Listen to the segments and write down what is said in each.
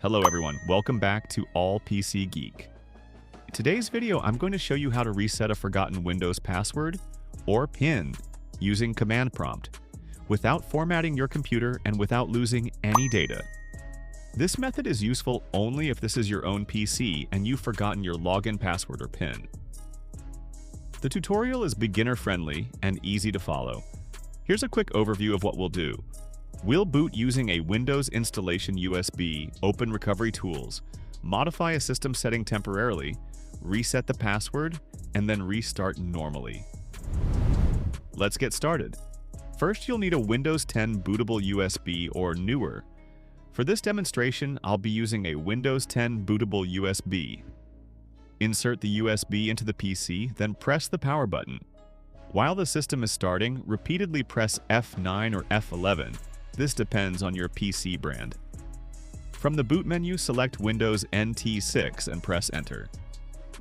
Hello everyone, welcome back to All PC Geek. In today's video, I'm going to show you how to reset a forgotten Windows password or PIN using command prompt without formatting your computer and without losing any data. This method is useful only if this is your own PC and you've forgotten your login password or PIN. The tutorial is beginner-friendly and easy to follow. Here's a quick overview of what we'll do. We'll boot using a Windows installation USB, open recovery tools, modify a system setting temporarily, reset the password, and then restart normally. Let's get started. First, you'll need a Windows 10 bootable USB or newer. For this demonstration, I'll be using a Windows 10 bootable USB. Insert the USB into the PC, then press the power button. While the system is starting, repeatedly press F9 or F11. This depends on your PC brand. From the boot menu, select Windows NT6 and press Enter.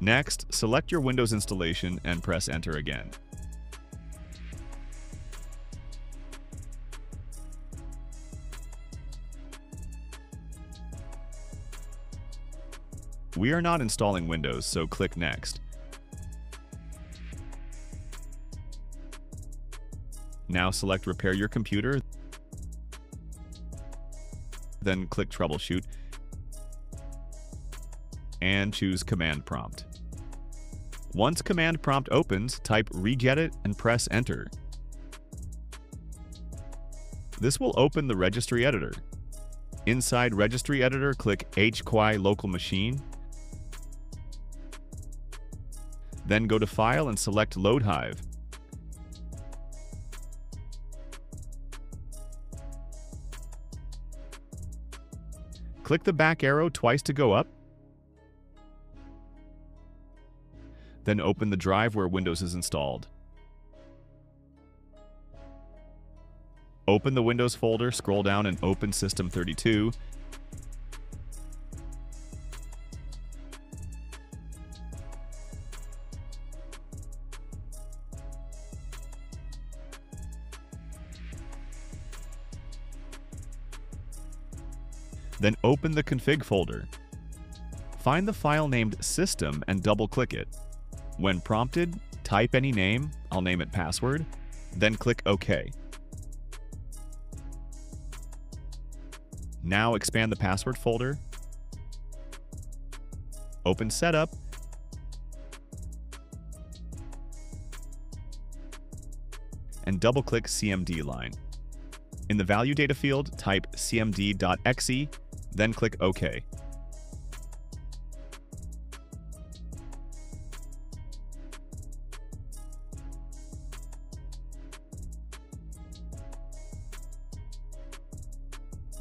Next, select your Windows installation and press Enter again. We are not installing Windows, so click Next. Now select Repair your computer, then click Troubleshoot, and choose Command Prompt. Once Command Prompt opens, type regedit and press Enter. This will open the Registry Editor. Inside Registry Editor, click HQuy Local Machine, then go to File and select Load Hive. Click the back arrow twice to go up, then open the drive where Windows is installed. Open the Windows folder, scroll down and open System32. Then open the config folder. Find the file named System and double-click it. When prompted, type any name, I'll name it password, then click OK. Now expand the password folder, open Setup, and double-click CMD line. In the value data field, type cmd.exe, then click OK.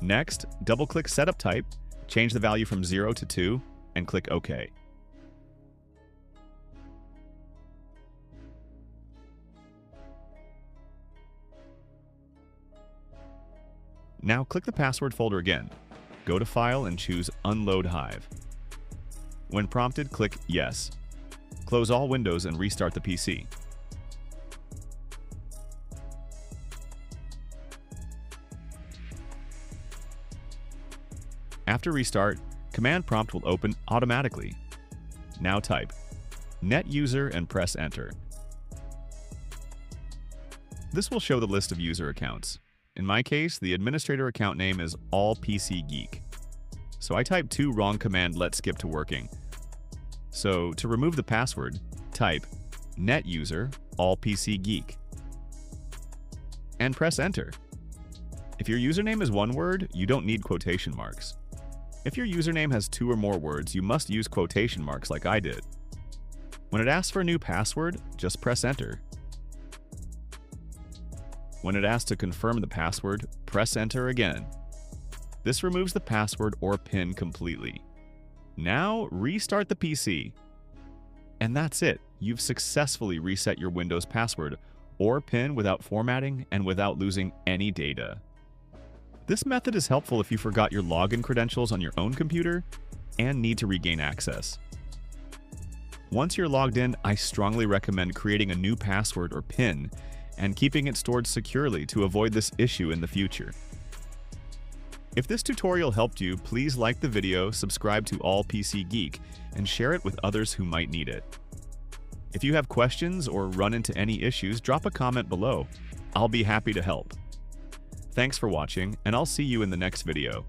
Next, double-click Setup Type, change the value from 0 to 2, and click OK. Now click the password folder again. Go to File and choose Unload Hive. When prompted, click Yes. Close all windows and restart the PC. After restart, Command Prompt will open automatically. Now type NetUser and press Enter. This will show the list of user accounts. In my case, the administrator account name is All PC Geek. So I typed 2 wrong command let skip to working. So to remove the password, type NetUser All PC Geek and press Enter. If your username is one word, you don't need quotation marks. If your username has 2 or more words, you must use quotation marks like I did. When it asks for a new password, just press Enter. When it asks to confirm the password, press Enter again. This removes the password or PIN completely. Now, restart the PC. And that's it. You've successfully reset your Windows password or PIN without formatting and without losing any data. This method is helpful if you forgot your login credentials on your own computer and need to regain access. Once you're logged in, I strongly recommend creating a new password or PIN and keeping it stored securely to avoid this issue in the future. If this tutorial helped you, please like the video, subscribe to All PC Geek, and share it with others who might need it. If you have questions or run into any issues, drop a comment below. I'll be happy to help. Thanks for watching, and I'll see you in the next video.